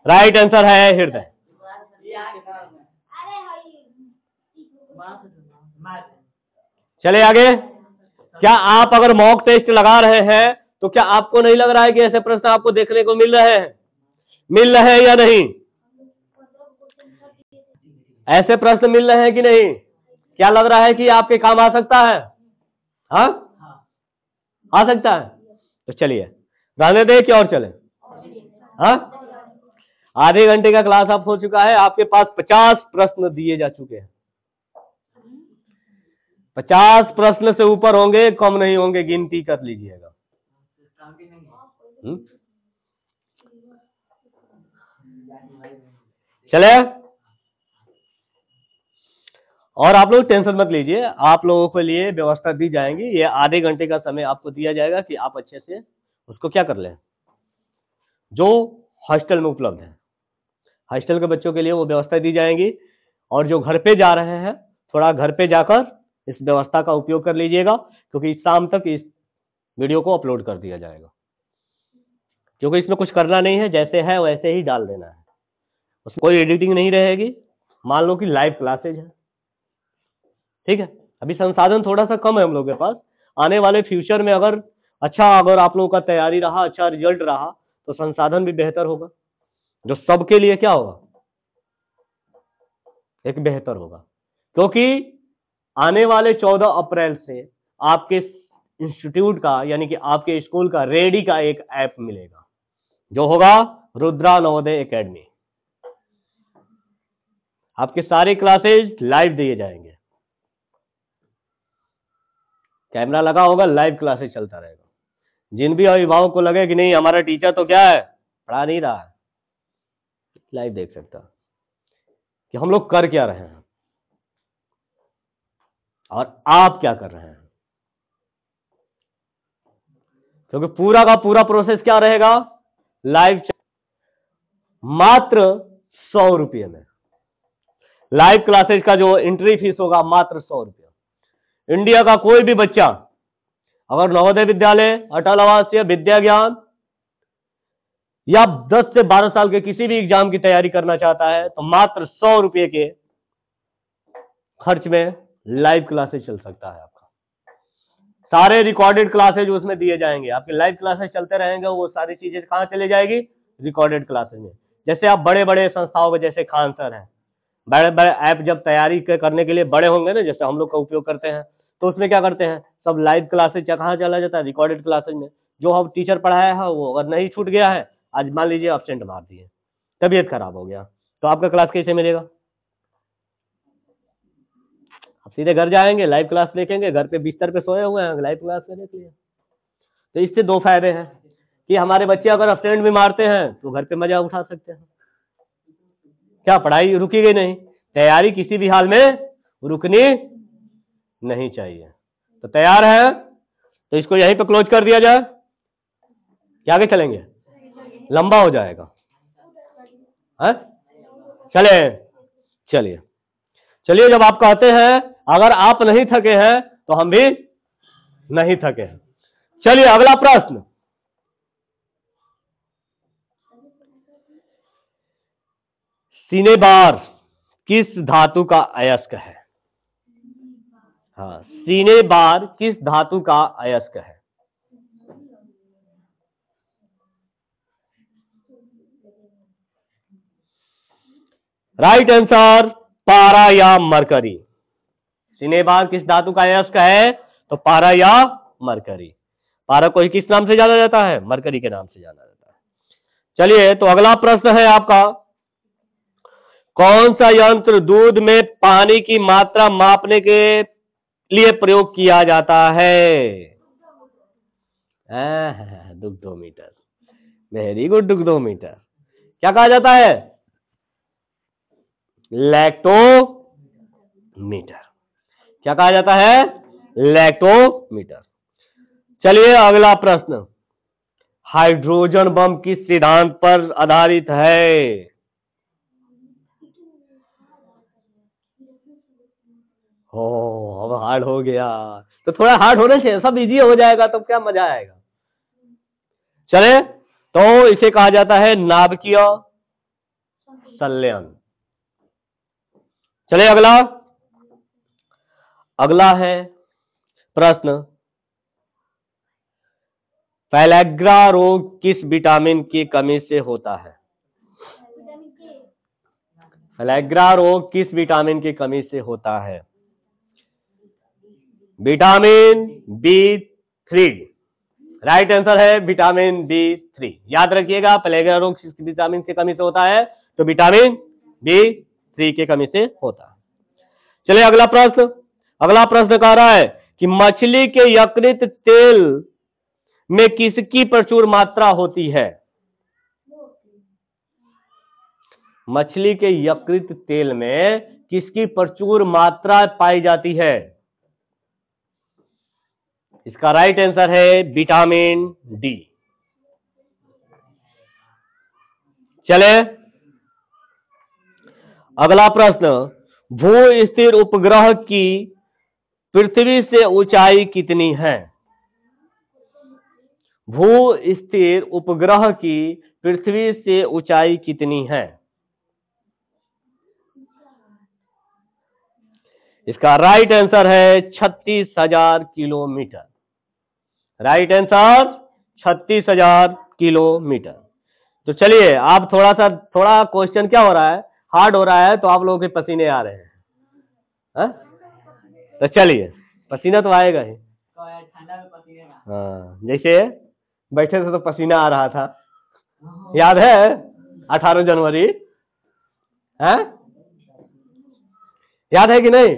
राइट आंसर है हृदय। चले आगे। क्या आप अगर मॉक टेस्ट लगा रहे हैं तो क्या आपको नहीं लग रहा है कि ऐसे प्रश्न आपको देखने को मिल रहे हैं या नहीं? ऐसे प्रश्न मिल रहे हैं कि नहीं? क्या लग रहा है कि आपके काम आ सकता है? हाँ, आ सकता है। तो चलिए रहने दें कि और चले? हाँ, आधे घंटे का क्लास आप हो चुका है, आपके पास 50 प्रश्न दिए जा चुके हैं। 50 प्रश्न से ऊपर होंगे, कम नहीं होंगे, गिनती कर लीजिएगा। चले, और आप लोग टेंशन मत लीजिए, आप लोगों के लिए व्यवस्था दी जाएगी। ये आधे घंटे का समय आपको दिया जाएगा कि आप अच्छे से उसको क्या कर लें, जो हॉस्टल में उपलब्ध है, हॉस्टल के बच्चों के लिए वो व्यवस्था दी जाएगी। और जो घर पे जा रहे हैं, थोड़ा घर पे जाकर इस व्यवस्था का उपयोग कर लीजिएगा, क्योंकि शाम तक इस वीडियो को अपलोड कर दिया जाएगा। क्योंकि इसमें कुछ करना नहीं है, जैसे है वैसे ही डाल देना है, उसमें कोई एडिटिंग नहीं रहेगी। मान लो कि लाइव क्लासेज है, ठीक है। अभी संसाधन थोड़ा सा कम है हम लोग के पास, आने वाले फ्यूचर में अगर अगर आप लोगों का तैयारी रहा, अच्छा रिजल्ट रहा, तो संसाधन भी बेहतर होगा, जो सबके लिए क्या होगा, एक बेहतर होगा। क्योंकि आने वाले 14 अप्रैल से आपके इंस्टीट्यूट का यानी कि आपके स्कूल का रेडी का एक ऐप मिलेगा, जो होगा रुद्रा नवोदय एकेडमी। आपके सारे क्लासेज लाइव दिए जाएंगे, कैमरा लगा होगा, लाइव क्लासेज चलता रहेगा। जिन भी अभिभावक को लगे कि नहीं हमारा टीचर तो क्या है, पढ़ा नहीं रहा है, लाइव देख सकता कि हम लोग कर क्या रहे हैं और आप क्या कर रहे हैं। क्योंकि पूरा का पूरा प्रोसेस क्या रहेगा, लाइव, मात्र 100 रुपये में। लाइव क्लासेज का जो एंट्री फीस होगा मात्र 100 रुपया। इंडिया का कोई भी बच्चा अगर नवोदय विद्यालय, अटल आवासीय, विद्या ज्ञान या 10 से 12 साल के किसी भी एग्जाम की तैयारी करना चाहता है, तो मात्र 100 रुपये के खर्च में लाइव क्लासेज चल सकता है। आपका सारे रिकॉर्डेड क्लासेज उसमें दिए जाएंगे। आपके लाइव क्लासेज चलते रहेंगे, वो सारी चीजें कहां चले जाएगी, रिकॉर्डेड क्लासेज में। जैसे आप बड़े बड़े संस्थाओं में, जैसे खान सर हैं, बड़े बड़े ऐप जब तैयारी करने के लिए बड़े होंगे ना, जैसे हम लोग का उपयोग करते हैं, तो उसमें क्या करते हैं, सब लाइव क्लासेज कहाँ चला जाता है, रिकॉर्डेड क्लासेज में। जो हम टीचर पढ़ाया है वो अगर नहीं छूट गया है, आज मान लीजिए एब्सेंट मार दिए, तबीयत खराब हो गया, तो आपका क्लास कैसे मिलेगा? आप सीधे घर जाएंगे, लाइव क्लास देखेंगे, घर पे बिस्तर पे सोए हुए हैं, लाइव क्लास में देख लिया। तो इससे दो फायदे हैं कि हमारे बच्चे अगर एब्सेंट भी मारते हैं तो घर पे मजा उठा सकते हैं, क्या पढ़ाई रुकेगी नहीं, तैयारी किसी भी हाल में रुकनी नहीं चाहिए। तो तैयार है, तो इसको यहीं पे क्लोज कर दिया जाए, क्या आगे चलेंगे, लंबा हो जाएगा है? चलिए चलिए, जब आप कहते हैं अगर आप नहीं थके हैं तो हम भी नहीं थके हैं। चलिए अगला प्रश्न, सिनेबार किस धातु का अयस्क है? हाँ, सिनेबार किस धातु का अयस्क है? राइट आंसर पारा या मरकरी। सिनेबार किस धातु का अयस्क है? तो पारा या मरकरी। पारा को ही किस नाम से जाना जाता है? मरकरी के नाम से जाना जाता है। चलिए, तो अगला प्रश्न है आपका, कौन सा यंत्र दूध में पानी की मात्रा मापने के लिए प्रयोग किया जाता है? दुग्धोमीटर। वेरी गुड, दुग्धोमीटर। क्या कहा जाता है? लैक्टोमीटर। क्या कहा जाता है? लैक्टोमीटर। चलिए अगला प्रश्न, हाइड्रोजन बम किस सिद्धांत पर आधारित है? हो, अब हार्ड हो गया, तो थोड़ा हार्ड होने से सब इजी हो जाएगा, तो क्या मजा आएगा। चले, तो इसे कहा जाता है नाभिकीय संलयन। चले अगला है प्रश्न, पैलेग्रा रोग किस विटामिन की कमी से होता है? पैलेग्रा रोग किस विटामिन की कमी से होता है? Vitamin B3। राइट आंसर है विटामिन B3। याद रखिएगा, पैलेग्रा रोग किस विटामिन की कमी से होता है? तो विटामिन B3 की कमी से होता है। चलिए अगला प्रश्न कह रहा है कि मछली के यकृत तेल में किसकी प्रचुर मात्रा होती है? मछली के यकृत तेल में किसकी प्रचुर मात्रा पाई जाती है? इसका राइट आंसर है विटामिन डी। चले अगला प्रश्न, भू स्थिर उपग्रह की पृथ्वी से ऊंचाई कितनी है? भू स्थिर उपग्रह की पृथ्वी से ऊंचाई कितनी है? इसका राइट आंसर है 36,000 किलोमीटर। Right answer 36,000 kilometre. तो चलिए, आप थोड़ा क्वेश्चन क्या हो रहा है, हार्ड हो रहा है, तो आप लोगों के पसीने आ रहे हैं, हा? तो चलिए, पसीना तो आएगा ही। हाँ, जैसे बैठे थे तो पसीना आ रहा था, याद है 18 जनवरी, है? याद है कि नहीं?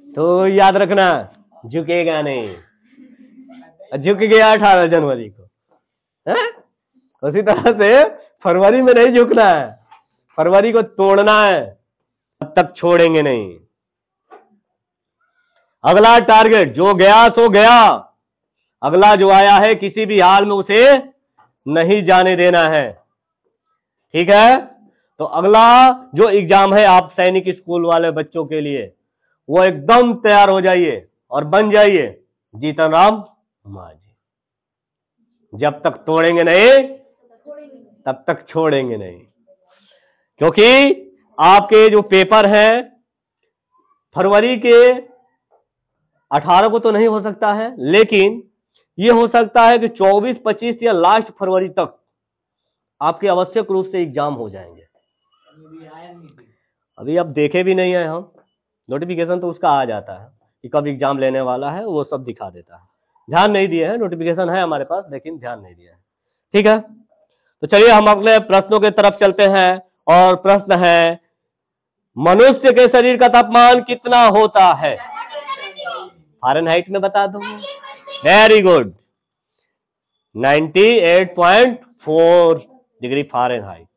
तो याद रखना, झुकेगा नहीं, झुक गया 18 जनवरी को, है? उसी तरह से फरवरी में नहीं झुकना है, फरवरी को तोड़ना है, तब तक छोड़ेंगे नहीं। अगला टारगेट, जो गया सो गया, अगला जो आया है किसी भी हाल में उसे नहीं जाने देना है, ठीक है? तो अगला जो एग्जाम है आप सैनिक स्कूल वाले बच्चों के लिए, वो एकदम तैयार हो जाइए और बन जाइए जीतन राम मांझी। जब तक तोड़ेंगे नहीं तब तक छोड़ेंगे नहीं, क्योंकि आपके जो पेपर हैं फरवरी के 18 को तो नहीं हो सकता है, लेकिन ये हो सकता है कि 24, 25 या लास्ट फरवरी तक आपके आवश्यक रूप से एग्जाम हो जाएंगे। अभी अब देखे भी नहीं है हम, नोटिफिकेशन तो उसका आ जाता है कि कब एग्जाम लेने वाला है, वो सब दिखा देता है। ध्यान नहीं दिए हैं, नोटिफिकेशन है हमारे पास लेकिन ध्यान नहीं दिया है, ठीक है? तो चलिए हम अगले प्रश्नों के तरफ चलते हैं, और प्रश्न है, मनुष्य के शरीर का तापमान कितना होता है? फ़ारेनहाइट में बता दो। Very good, 98.4 degree Fahrenheit.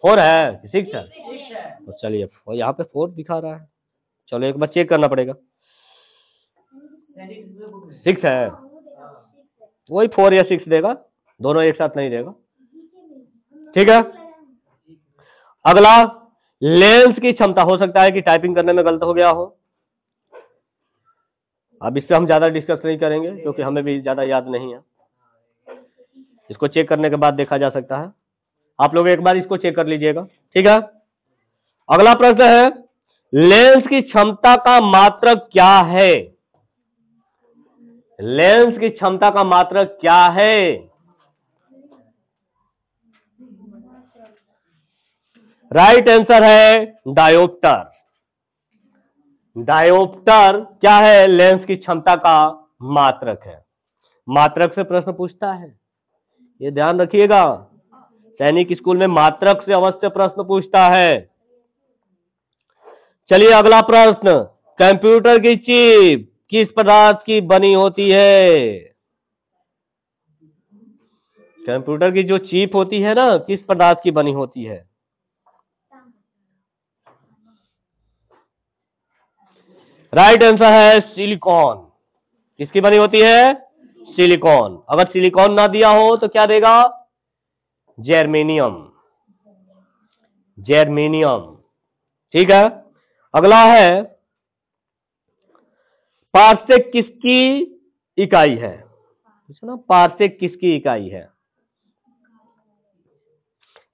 4 है, 6 है? तो चलिए, यहाँ पे 4 दिखा रहा है, चलो एक बार चेक करना पड़ेगा। 6 है, वही 4 या 6 देगा, दोनों एक साथ नहीं देगा, ठीक है? अगला, लेंस की क्षमता, हो सकता है कि टाइपिंग करने में गलत हो गया हो, अब इससे हम ज्यादा डिस्कस नहीं करेंगे क्योंकि हमें भी ज्यादा याद नहीं है, इसको चेक करने के बाद देखा जा सकता है। आप लोग एक बार इसको चेक कर लीजिएगा, ठीक है? अगला प्रश्न है, लेंस की क्षमता का मात्रक क्या है? लेंस की क्षमता का मात्रक क्या है? राइट आंसर है डायोप्टर। डायोप्टर क्या है? लेंस की क्षमता का मात्रक है। मात्रक से प्रश्न पूछता है, ये ध्यान रखिएगा। सैनिक स्कूल में मात्रक से अवश्य प्रश्न पूछता है। चलिए अगला प्रश्न, कंप्यूटर की चिप किस पदार्थ की बनी होती है? कंप्यूटर की जो चिप होती है ना, किस पदार्थ की बनी होती है? राइट आंसर है सिलिकॉन। किसकी बनी होती है? सिलिकॉन। अगर सिलिकॉन ना दिया हो तो क्या देगा? जर्मेनियम। जर्मेनियम, ठीक है। अगला है, पार्सेक किसकी इकाई है? ना, पार्सेक किसकी इकाई है?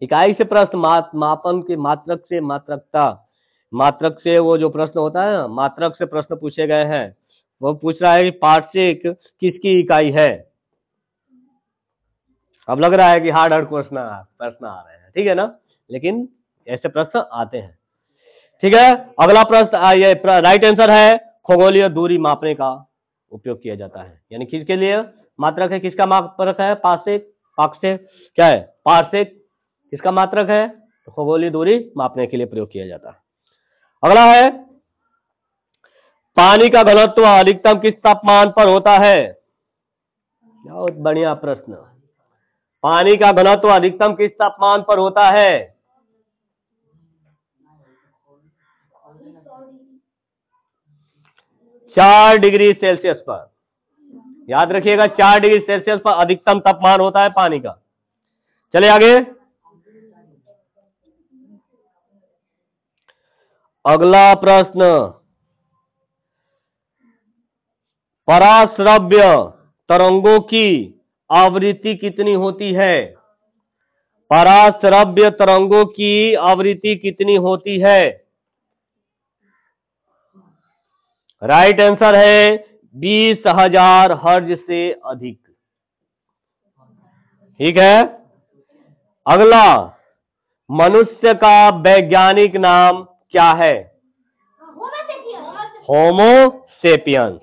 इकाई से प्रश्न, मापन के मात्रक से मात्रकता, मात्रक से वो जो प्रश्न होता है ना, मात्रक से प्रश्न पूछे गए हैं। वो पूछ रहा है कि पार्सेक किसकी इकाई है। अब लग रहा है कि हार्ड प्रश्न आ रहे हैं, ठीक है ना, लेकिन ऐसे प्रश्न आते हैं, ठीक है। अगला प्रश्न ये राइट आंसर है खगोलीय दूरी मापने का उपयोग किया जाता है। यानी किसके लिए मात्रक है? किसका मात्रक है? पार्सेक। पार्सेक क्या है? पार्सेक किसका मात्रक है? तो खगोलीय दूरी मापने के लिए प्रयोग किया जाता है। अगला है, पानी का घनत्व अधिकतम किस तापमान पर होता है? बहुत बढ़िया प्रश्न। पानी का घनत्व अधिकतम किस तापमान पर होता है? चार डिग्री सेल्सियस पर। याद रखिएगा, 4 डिग्री सेल्सियस पर अधिकतम तापमान होता है पानी का। चलिए आगे, अगला प्रश्न, पराश्रव्य तरंगों की आवृत्ति कितनी होती है? पराश्रव्य तरंगों की आवृत्ति कितनी होती है? राइट आंसर है 20,000 हर्ज से अधिक, ठीक है। अगला, मनुष्य का वैज्ञानिक नाम क्या है? होमो सेपियंस।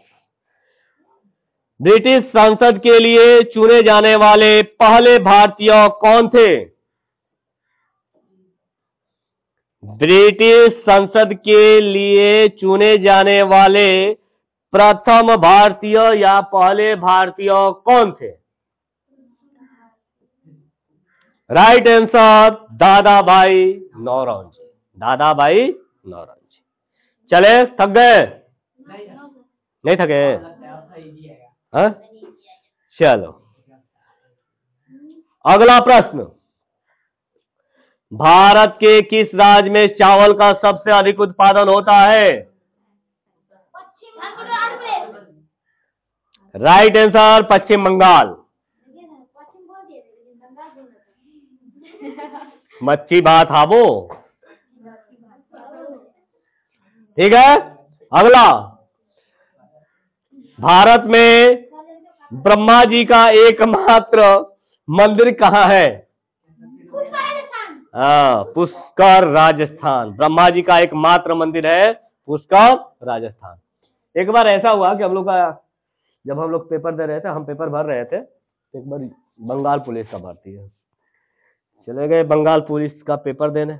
ब्रिटिश संसद के लिए चुने जाने वाले पहले भारतीय कौन थे? ब्रिटिश संसद के लिए चुने जाने वाले प्रथम भारतीय या पहले भारतीय कौन थे? राइट आंसर दादा भाई नौरोजी। दादा भाई नौरोजी। चले, थक गए? नहीं थके? हाँ, चलो अगला प्रश्न, भारत के किस राज्य में चावल का सबसे अधिक उत्पादन होता है? राइट आंसर पश्चिम बंगाल। मच्छी भात हाबो, ठीक है। अगला, भारत में ब्रह्मा जी का एकमात्र मंदिर कहाँ है? हाँ, पुष्कर राजस्थान। ब्रह्मा जी का एकमात्र मंदिर है पुष्कर राजस्थान। एक बार ऐसा हुआ कि हम लोग का, जब हम लोग पेपर दे रहे थे, हम पेपर भर रहे थे, एक बार बंगाल पुलिस का भर्ती है, चले गए बंगाल पुलिस का पेपर देने।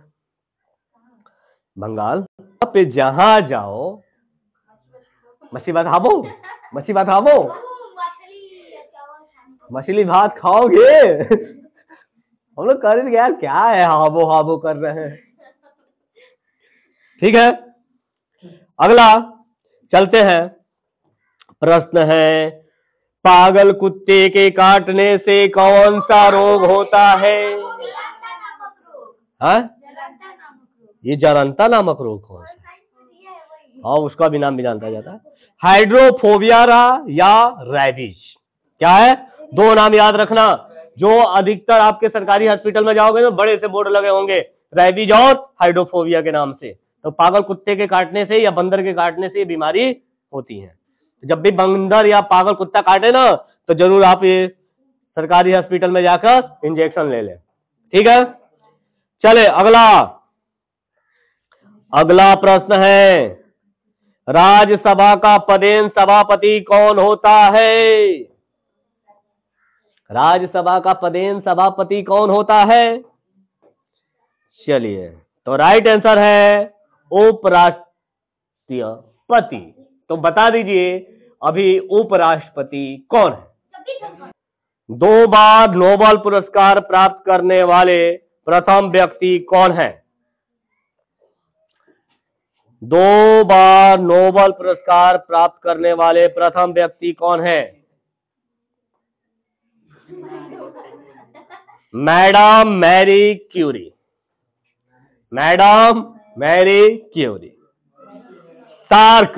बंगाल पे जहां जाओ मछली भात खाबो, मछली भात खाबो, मछली भात खाओगे? हम लोग कह रहे थे यार क्या है हाबो हाबो कर रहे हैं, ठीक है। अगला चलते हैं, प्रश्न है, पागल कुत्ते के काटने से कौन सा रोग होता है? हाँ, ये जरंता नामक रोग कौन सा? हाँ, उसका भी नाम भी जानता जाता है, हाइड्रोफोबिया या रैबीज। क्या है? दो नाम याद रखना, जो अधिकतर आपके सरकारी हॉस्पिटल में जाओगे तो बड़े से बोर्ड लगे होंगे, रैबीज और हाइड्रोफोबिया के नाम से। तो पागल कुत्ते के काटने से या बंदर के काटने से ये बीमारी होती है। जब भी बंदर या पागल कुत्ता काटे ना, तो जरूर आप ये सरकारी हॉस्पिटल में जाकर इंजेक्शन ले लें, ठीक है। चले अगला प्रश्न है, राज्यसभा का पदेन सभापति कौन होता है? राज्यसभा का पदेन सभापति कौन होता है? चलिए, तो राइट आंसर है उपराष्ट्रपति। तो बता दीजिए अभी उपराष्ट्रपति कौन है? 2 बार नोबेल पुरस्कार प्राप्त करने वाले प्रथम व्यक्ति कौन है? 2 बार नोबेल पुरस्कार प्राप्त करने वाले प्रथम व्यक्ति कौन है? Madam Marie Curie. Madam Marie Curie. SAARC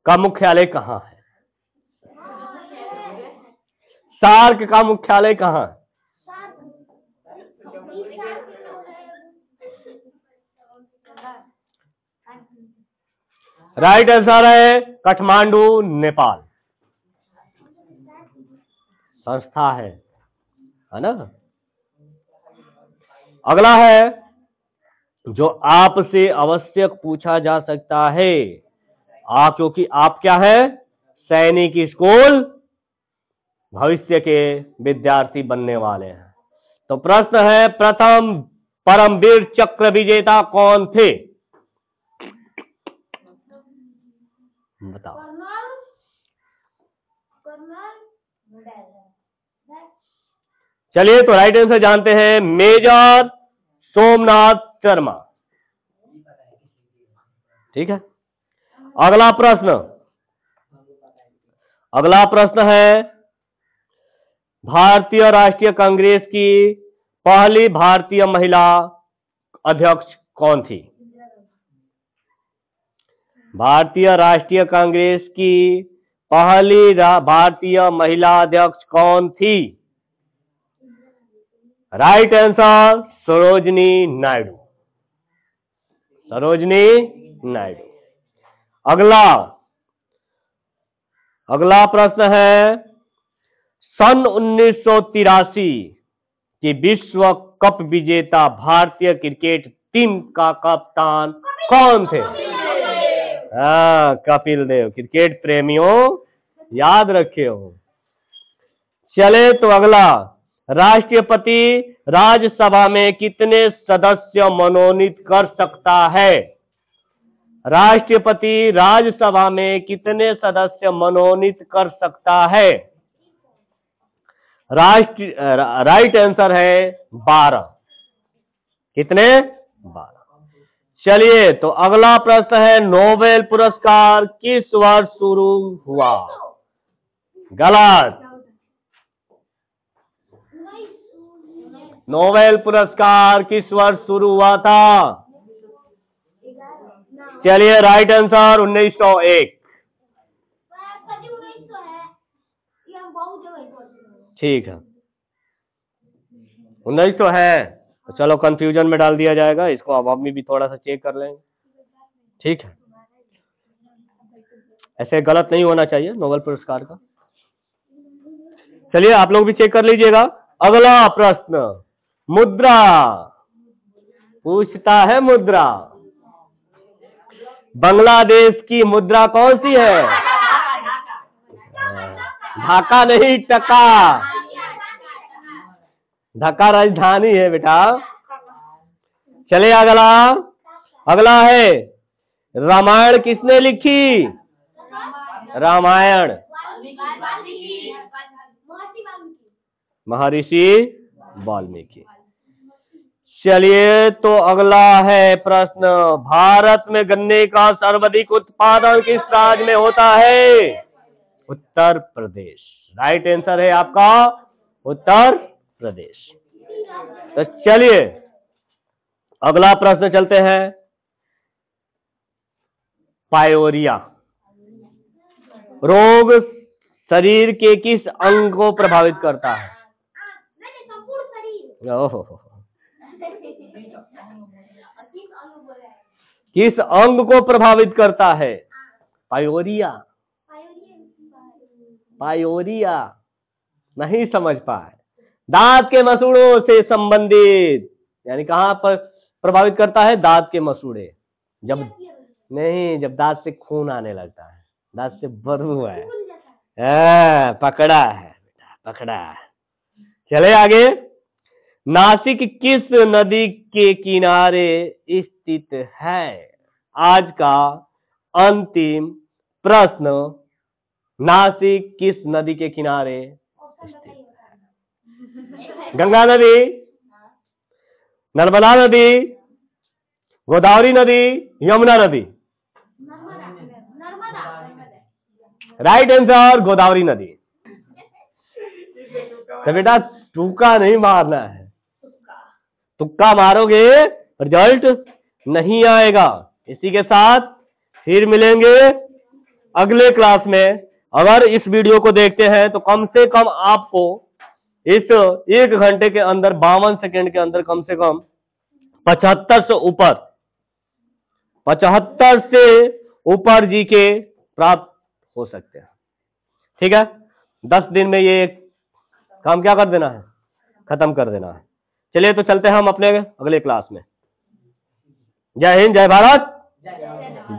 का मुख्यालय कहां है? सार्क का मुख्यालय कहां है? राइट आंसर है काठमांडू, नेपाल। संस्था है ना। अगला है जो आपसे आवश्यक पूछा जा सकता है, क्योंकि आप क्या है? सैनिक स्कूल भविष्य के विद्यार्थी बनने वाले हैं। तो प्रश्न है, प्रथम परमवीर चक्र विजेता कौन थे? बताओ। चलिए, तो राइट आंसर जानते हैं, मेजर सोमनाथ शर्मा। ठीक है। अगला प्रश्न है, भारतीय राष्ट्रीय कांग्रेस की पहली भारतीय महिला अध्यक्ष कौन थी? भारतीय राष्ट्रीय कांग्रेस की पहली भारतीय महिला अध्यक्ष कौन थी? Right answer Sarojini Naidu. सरोजिनी नायडू। अगला प्रश्न है, सन 1983 की विश्व कप विजेता भारतीय क्रिकेट टीम का कप्तान कौन थे? कपिल देव। क्रिकेट प्रेमियों याद रखे हो। चले, तो अगला, राष्ट्रपति राज्यसभा में कितने सदस्य मनोनीत कर सकता है? राष्ट्रपति राज्यसभा में कितने सदस्य मनोनीत कर सकता है? राइट आंसर है 12। कितने? 12। चलिए, तो अगला प्रश्न है, नोबेल पुरस्कार किस वर्ष शुरू हुआ? गलत। नोबेल पुरस्कार किस वर्ष शुरू हुआ था? चलिए, राइट आंसर 1901। ठीक है, 1900 है। तो चलो, कंफ्यूजन में डाल दिया जाएगा इसको, अब हम भी थोड़ा सा चेक कर लेंगे। ठीक है, ऐसे गलत नहीं होना चाहिए नोबेल पुरस्कार का। चलिए, आप लोग भी चेक कर लीजिएगा। अगला प्रश्न, मुद्रा पूछता है। मुद्रा, बांग्लादेश की मुद्रा कौन सी है? ढाका नहीं, टका। ढाका राजधानी है बेटा। चलिए, अगला है, रामायण किसने लिखी? रामायण महर्षि वाल्मीकि। चलिए, तो अगला है प्रश्न, भारत में गन्ने का सर्वाधिक उत्पादन किस राज्य में होता है? उत्तर प्रदेश। राइट आंसर है आपका उत्तर प्रदेश। तो चलिए, अगला प्रश्न चलते हैं, पायोरिया रोग शरीर के किस अंग को प्रभावित करता है? किस अंग को प्रभावित करता है? पायोरिया नहीं समझ पाए दांत के मसूड़ों से संबंधित, यानी कहां पर प्रभावित करता है? दांत के मसूड़े। जब नहीं, जब दांत से खून आने लगता है, दांत से बदबू है, पकड़ा है बेटा, पकड़ा है। चले आगे। नासिक किस नदी के किनारे स्थित है? आज का अंतिम प्रश्न, नासिक किस नदी के किनारे स्थित है? गंगा नदी, नर्मदा नदी, गोदावरी नदी, यमुना नदी? राइट आंसर गोदावरी नदी। तो बेटा तुक्का नहीं मारना है, तुक्का मारोगे रिजल्ट नहीं आएगा। इसी के साथ फिर मिलेंगे अगले क्लास में। अगर इस वीडियो को देखते हैं तो कम से कम आपको इस 1 घंटे के अंदर 52 सेकंड के अंदर कम से कम 75 से ऊपर जीके प्राप्त हो सकते हैं। ठीक है, 10 दिन में ये काम क्या कर देना है? खत्म कर देना है। चलिए तो चलते हैं हम अपने अगले क्लास में। जय हिंद, जय भारत,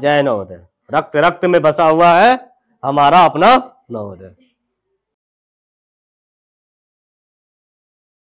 जय नवोदय। रक्त रक्त में बसा हुआ है हमारा अपना नवोदय।